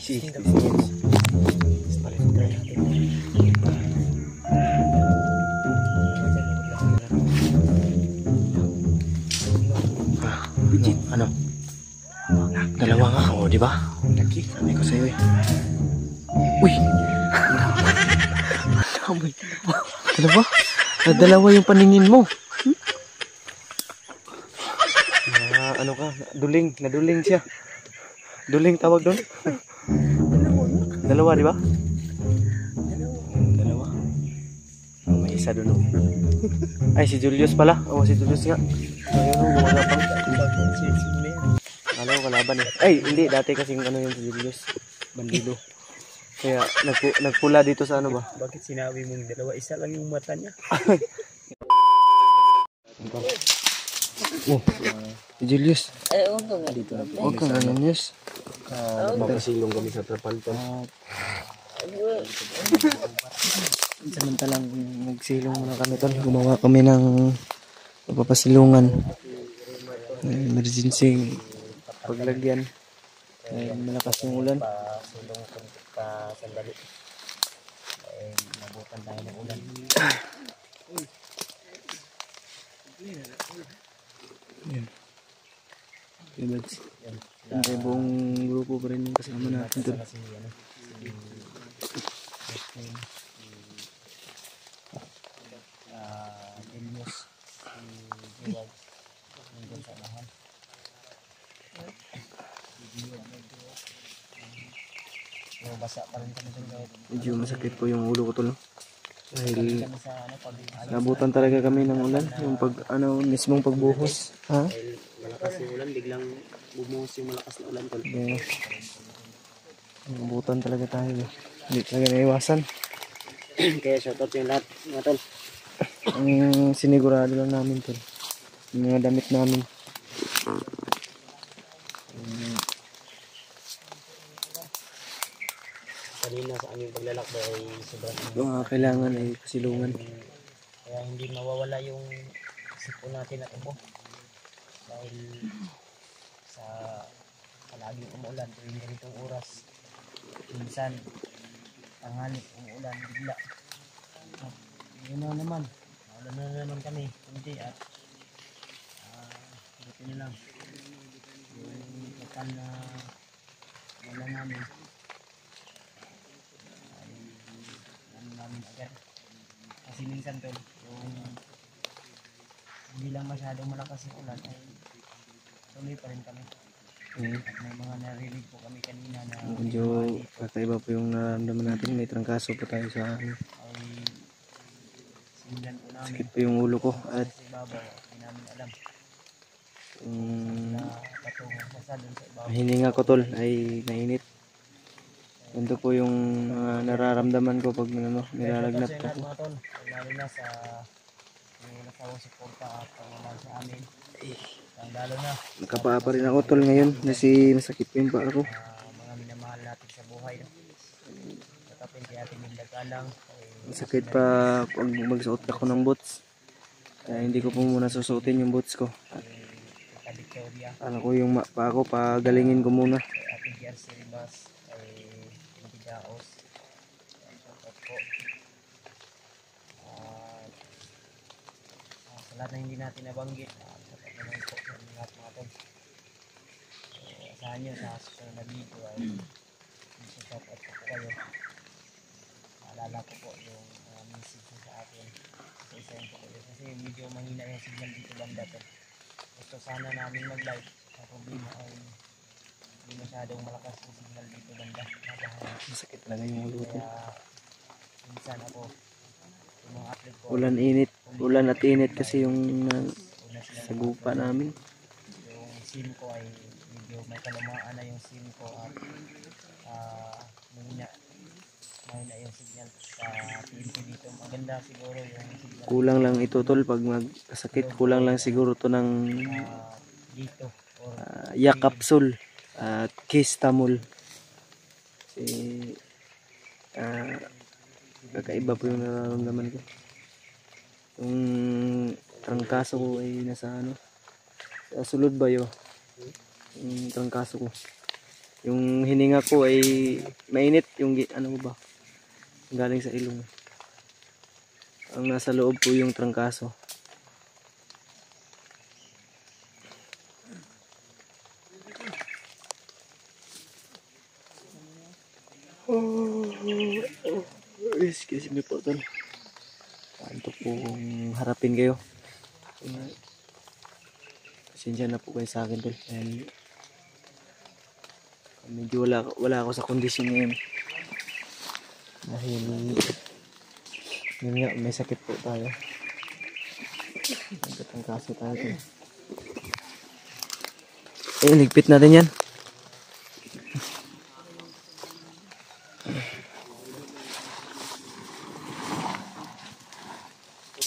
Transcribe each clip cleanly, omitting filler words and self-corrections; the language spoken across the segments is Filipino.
testing tapos balik try natin. Ano? Dalawa nga, oh, di ba? Lagi, sabi ko sa'yo eh. Uy! Dalawa? Dalawa yung paningin mo. Ano ka? Naduling siya. Duling tawag doon. Dalawa, di ba? Dalawa. May isa doon. Ay, si Julius pala. Oh, si Julius nga. Ayun, gumagapang. Alam ko kalaban eh. Ay, hindi. Dati kasing ano yun si Julius. Bandido. Kaya nagpula dito sa ano ba? Bakit sinabi mong dalawa? Isa lang yung mata niya. Oh, si Julius. Eh, huwag ka nga. Dito na po. Huwag kang ano, Julius. Mapasilong kami sa Trapalton. Samantalang nagsilong muna kami tol. Gumawa kami ng papasilungan. Emergency paglagyan. Malakas yung ulan. Pasilong pa sandali. Nabutan tayo ng ulan. Yan. Okay, buds. Hindi buong grupo pa rin yung kasama natin tol. Basa pa rin kami dun. Medyo masakit po yung ulo ko tol. Dahil nabutan talaga kami ng ulan. Yung mismong pagbuhos. Ha? Malakas yung ulan, biglang bumuhos yung malakas na ulan tol. Yeah. Nabutan talaga tayo. Hindi talaga naiwasan. Kaya shoutout yung lahat mga tol. Ang sinigurado lang namin tol. Yung mga damit namin. Kanina sa aming paglalakbay ay sobrang Mga kailangan ay pasilungan. kaya hindi mawawala yung sipon natin at ubo dahil sa palaging umuulan tuwing ganitong oras. Minsan tanghali umuulan bigla at yun na naman kami kundi at buti na lang yung total na wala namin namin agad kasi minsan tol yung hindi lang masyadong malakas yung ulan ay tuloy pa rin kami at may mga narinig po kami kanina na Medyo kakaiba po yung nararamdaman natin. May trangkaso po tayo sa ay simulan po namin sakit po yung ulo ko. At sa ibabaw hindi namin alam yung na patungo sa dun sa ibabaw hininga ko tol ay mainit. Ganito po yung nararamdaman ko pag nilalagnat kasi ako. mga tol lalo na sa yung nasawang suporta at pangalaman sa amin lalo na Nakapaa pa rin ako tol ngayon kasi masakit po yung paa ko. mga minamahal natin sa buhay no? Katapin kaya ating nagdagalang Masakit pa pag magsuot ako ng boots. Kaya hindi ko po muna susuotin yung boots ko. At Victoria ano ko yung paa ko, pagalingin ko muna. ating GRC Ribas ay Matigaos shoutout po sa lahat na hindi natin nabanggit shoutout naman po sa lahat mga tol asahan nyo sa susunod na video ay shoutout po kayo maalala ko po yung message sa akin sa isang po kayo kasi medyo mahina yung signal dito banda to gusto sana namin mag live ang problema ay hindi masyadong malakas yung signal dito banda Masakit talaga yung ulo ko. kaya minsan ako yung mga upload ko Ulan at init kasi yung una sila sagupa namin. yung SIM ko ay medyo may kalamaan na yung SIM ko at mahina yung signal sa PNP dito maganda siguro yung signal Kulang lang ito tol pag magkasakit. Kulang lang siguro to ng dito or yak capsule at Kistamol. Kasi kakaiba po yung nararamdaman ko. Yung trangkaso ko ay nasa sa sulod ba yun? Yung trangkaso ko. Yung hininga ko ay mainit yung ano ba? Galing sa ilong. Ang nasa loob po yung trangkaso. Excuse me po, tol. Paano po kung harapin kayo? Pasensya na po kayo sa akin, tol. Medyo wala ako sa kondisyon ngayon. Dahil yun nga, may sakit po tayo. Nagkatangkaso tayo, tol. Ligpit natin yan.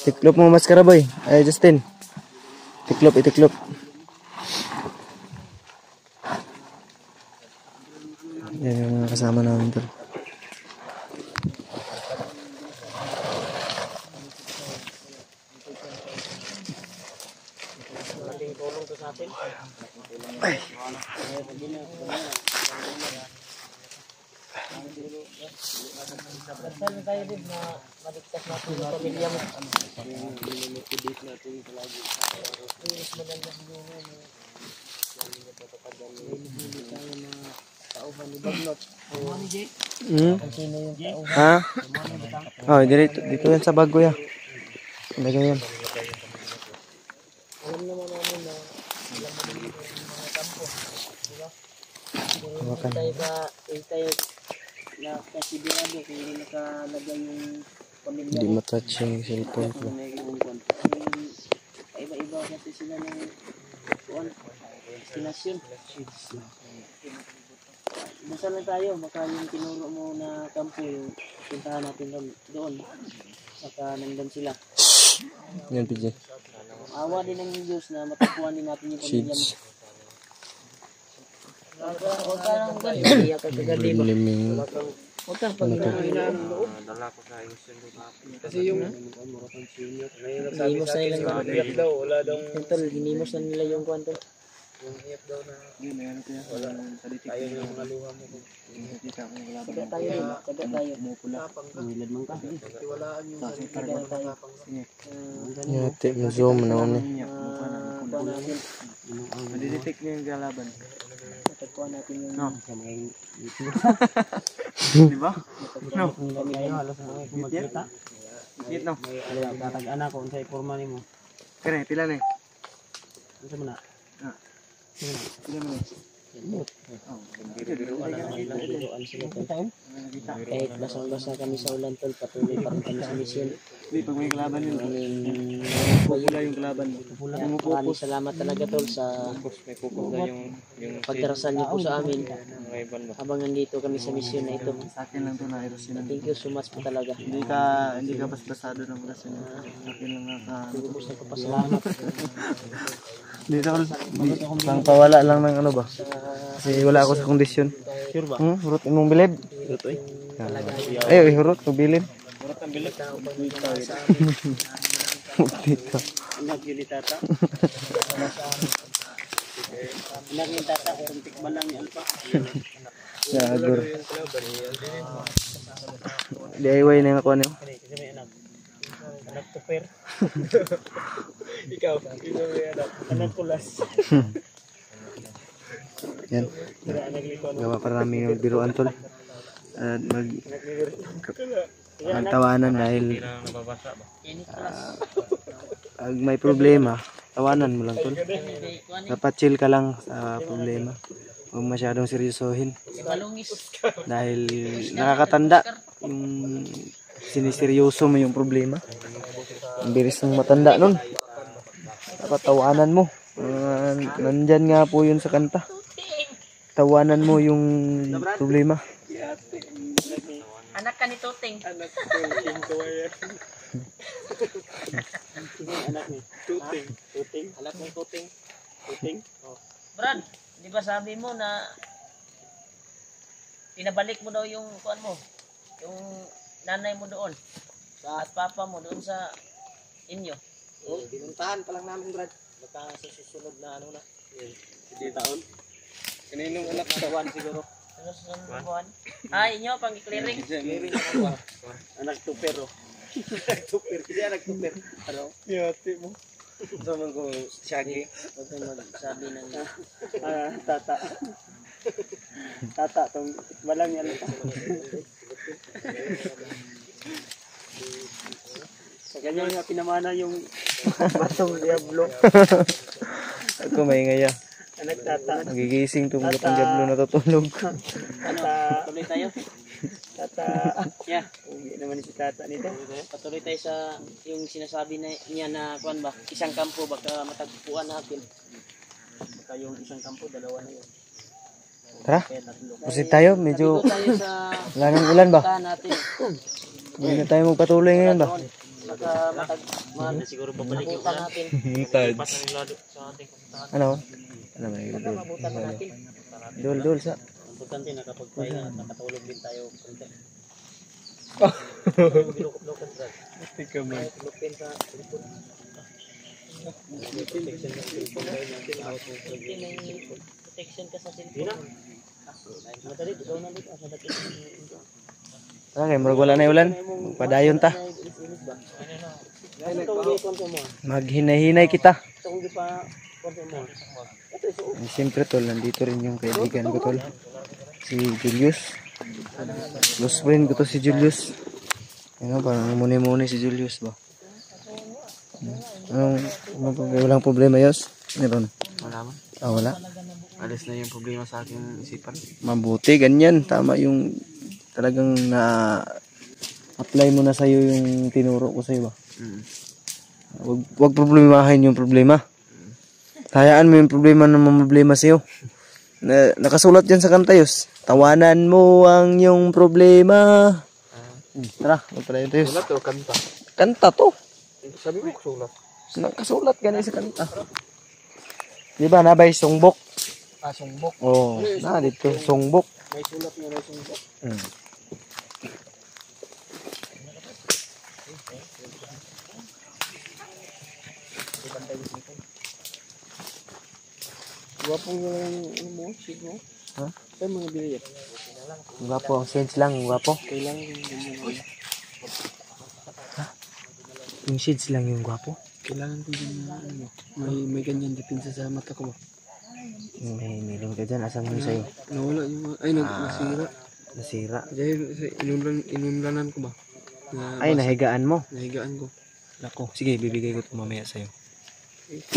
Tiklop mo maskara, boy. Ay, Justin. Tiklop, itiklop. Yan yung mga kasama namin, tol. Malaking tulong to sa atin. Ay. Dasal na tayo din na maligtas natin yung pamilya mo. Motivate natin palagi. Mas maganda siguro na hindi tayo na tauhan ni Bagnot. Kung sino yung tauhan. Ha? Oh, dito yan sa bago yan. Lagay yan. Alam naman namin na alam naman yung mga kampo. Diba? Hindi tayo na kasigurado kung hindi nakalagay yung pamilya Hindi mo. matouch yung cellphone ko. Iba-iba kasi sila ng destinasyon. Basta na tayo, baka yung tinuro mo na kampo, yung puntahan natin doon. Baka nandun sila. Yan, PJ. Awa din ng Diyos na matapuan din natin yung pamilya mo. Seeds. Huwag ka lang ganyan. Iyak ka kagabi mo. Liming. Huwag kang pagkakakilaan ng loob. Kasi yung Hinimos na nila yung iyak daw, wala daw Tol, hinimos na nila yung kwanto. yung iyak daw na wala tayo yung mga luha mo. Kada tayo din, kada tayo. Milad man ka. Tiwalaan yung sarili Kada tayo. Yate, ma-zoom na ako ni. Kuha natin. Madidetect niya yung galaban. Matagpuan natin yung sa mga Di ba? no. halos mga kumagkita. Hit no? May katag-anak ko unsay porma nimo. Kaya, pila na eh. Unsa man na? Pila mo na eh. Biruan sila tol. Kahit basang-basa kami sa ulan tol, patuloy pa rin kami sa misyon. Hindi, pag may kalaban yun. Pupula yung kalaban. Maraming salamat talaga tol sa May pupula yung pagdarasal niyo po sa amin habang nandito kami sa misyon na ito. sa akin lang to na eros yun. Thank you so much po talaga. Hindi ka basbasado ng oras yun. Sa akin lang Lubos na papasalamat Hindi tol. Pang pawala lang ng ano ba? Kasi wala ako sa kondisyon. Sure ba? Hurot imong bilid. Ito eh. Ay, hurot ko bilid. Urat ang bilik. Dito. Anak yun tata. Anak ni tata kung tikman lang ni Alpa. Yagur. DIY na ako ano. Kasi may anak. Anak tuper. Ikaw may anak. Anak kulas. Yan. Gawa para namin yung biruan tol. At magtawanan dahil pag may problema, tawanan mo lang tol. Dapat chill ka lang sa problema. Huwag masyadong seryosohin. Dahil nakakatanda yung siniseryoso mo yung problema. Ang bilis ng matanda nun. Dapat tawanan mo. Nandyan nga po yun sa kanta. Tawanan mo yung problema. Anak ka ni Tuting. Anak Tuting. Anak ni Tuting. Tuting. Anak ni Tuting. Tuting. Oh. Brad, di ba sabi mo na pinabalik mo daw yung kuan mo, yung nanay mo doon at papa mo doon sa inyo. Oh, pinuntahan pa lang namin, Brad. Baka sa susunod na ano na. Hindi taon. Kaninong anak na? Buwan siguro. Ano sa buwan? Ay, inyo, pang clearing. Clearing ako ba? Anak tuper oh. Anak tuper. Kasi anak tuper. Ano? Yati mo. Ito man ko Shaggy. Huwag kang magsabi ng... Tata. Tata, tong balang yan. Sa ganyan nga pinamana yung batong diablo. Ako maingay ah. Anak tata. Nagigising tong batang diablo natutulog. Tata. Patuloy tayo. Tata. Yeah. Hindi naman si tata nito. Patuloy tayo sa yung sinasabi niya na kuan ba, isang kampo baka matagpuan natin. Baka yung isang kampo, dalawa na yun. Tara, Kaya tatlo. proceed tayo. Medyo Dito tayo sa wala nang ulan ba? puntahan natin. Hindi na tayo magpatuloy ngayon ba? Baka siguro babalik yung ulan natin. Tads. Ano? Ano may Mabutan pa natin. dul sa. Importante nakapagpahinga at nakatulog din tayo. Bilukot-lukot ba? Tika mo. Lupin sa likod. Protection ka sa cellphone. Madali, ikaw na dito. Sa dati. Okay, murag wala na ulan. Padayon ta. Maghinay-hinay kita. Siyempre tol, nandito rin yung kaibigan ko tol. Si Julius. Close friend ko to si Julius. Ano, parang muni-muni si Julius ba? Walang problema yos? Meron? Wala man. Ah, wala? Alis na yung problema sa aking isipan. Mabuti, ganyan. Tama yung talagang na-apply mo na sa'yo yung tinuro ko sa'yo ba? Wag problemahin yung problema. Hayaan mo yung problema na problema sa'yo. Nakasulat dyan sa kantayos. Tawanan mo ang yung problema. Tara, magpadayon tayo. Sulat o kanta? Kanta to. Sabi mo sulat. Nakasulat ganun sa kanta. Di ba, nabay songbok? Songbok. Oh, na dito, songbok. May sulat nga may songbok. Wapong yung ano mo, sig mo. Ha? Saan mga biliyat? Gwapo, sense lang, gwapo. Kailangan yung ganyan. Yung shades lang yung gwapo. Kailangan ko yung ano, may ganyan dipinsa sa mata ko ba? May meron ka dyan, asan mo sa'yo? Nawala yung ay nasira. Nasira. Dahil sa inunlanan ko ba? Ay, nahigaan mo. Nahigaan ko. Nako, sige, bibigay ko ito mamaya sa'yo.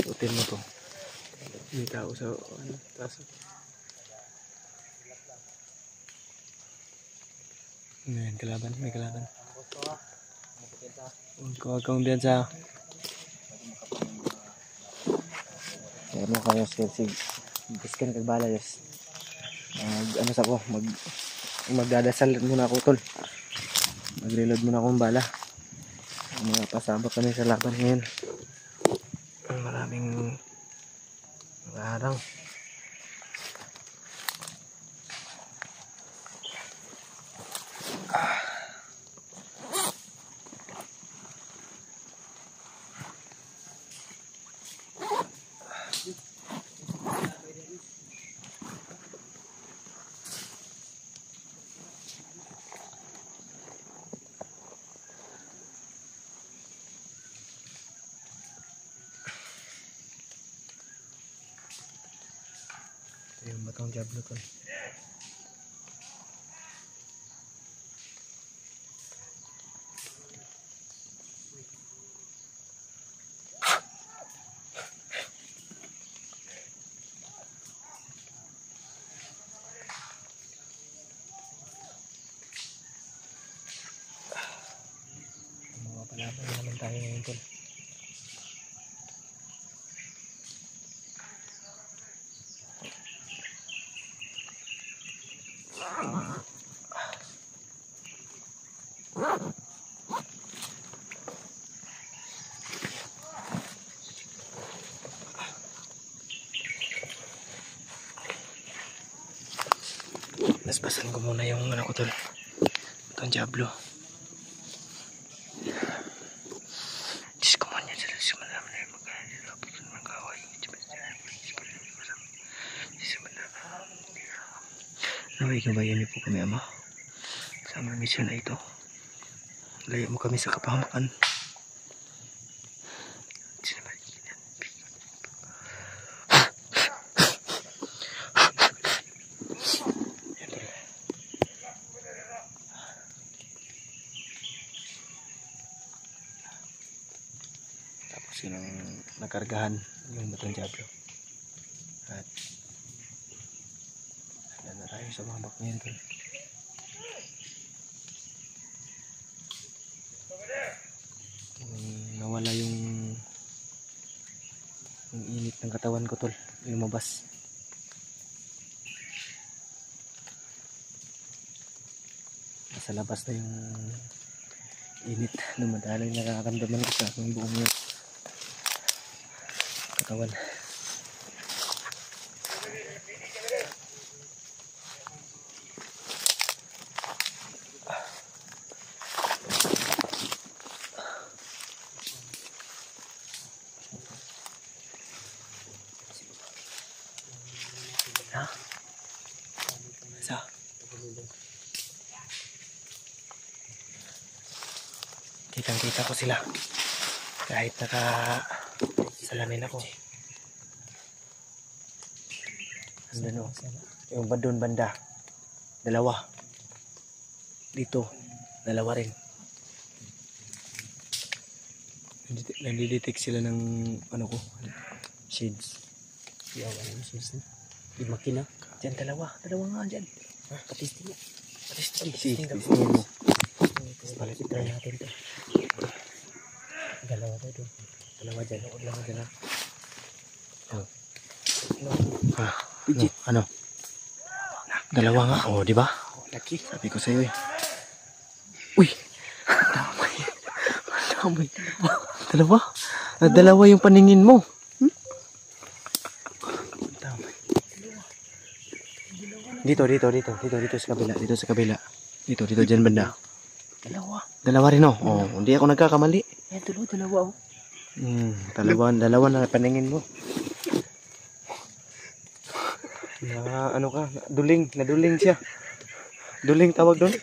Putin mo to. May tao sa ano, taas. May kalaban, may kalaban. Kuha kang diyan sa... Kaya mo kayo, sige. Biskan kagbala, yes. Ano sa ko, magdadasal muna ako, tol. Mag-reload muna akong bala. Mga pasabak kami sa laban ngayon. Maraming araw. Yung batong diablo ko. Mga palaban naman tayo ngayon tol. Nasbasan ko muna yung ano ko tol. Itong diablo. Diyos ko man yan sila si madami na yung magkakaway. Naway gabayan niyo po kami, Ama, sa aming misyon na ito. Layo mo kami sa kapahamakan. Tapos yun ang nakargahan yung batong Diablo. At yan na tayo sa bambak ngayon, tol. Nawala yung init ng katawan ko, tol. Lumabas. Nasa labas na yung init. Dumadaloy na nakakamdaman ko sa aking buong yung katawan. Ha? Sa? Kitang-kita ko sila. Kahit salamin ako. Andun o. Yung doon banda. Dalawa. Dito. Dalawa rin. Nandidetect sila ng ano ko. Shades. Yaw, ano sis? Di makina. Diyan dalawa. Dalawa nga dyan. Patis din. Patisting mo. Balik tayo natin to. Dalawa tayo doon. Dalawa dyan. Dalawa dyan ha. No. Ano? Dalawa nga. Oh, di ba? Laki. Sabi ko sa'yo eh. Uy! Damay. Damay. Dalawa? Dalawa yung paningin mo. Damay. Dito sa kabila. Dito sa kabila. Dito dyan banda. Dalawa rin oh. Oh, hindi ako nagkakamali. Eh, dalawa oh. Dalawa na paningin mo. Na ano ka, naduling siya. Duling tawag doon.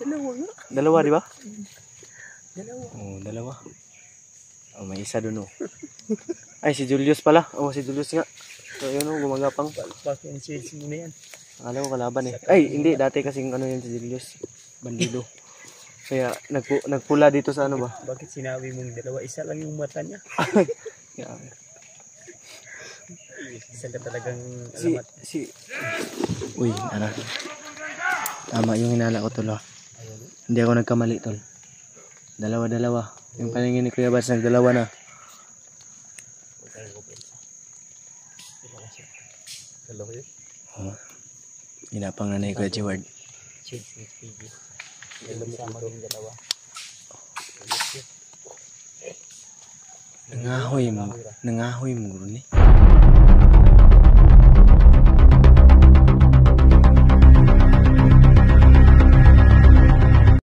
Dalawa nga. Dalawa, di ba? Dalawa. Oh, dalawa. Oh, may isa doon oh. Ay, si Julius pala. Oh, si Julius nga. So, yun oh, gumagapang. Bakit yung shades mo na yan? Alam ko kalaban eh. Ay, hindi. Dati kasing ano yun si Julius. Bandido. Kaya nagpula dito sa ano ba? Bakit sinabi mong dalawa? Isa lang yung mata niya. Isa ka talagang alamat. Uy, ano? Tama yung hinala ko, tol. Hindi ako nagkamali, tol. Dalawa. Yung paningin ni Kuya Bats, nagdalawa na. Dalawa yun? Oh. Ginapang na ni Kuya Jeward. Shades with PG. Sama yung dalawa. Nangahoy mo guro ni.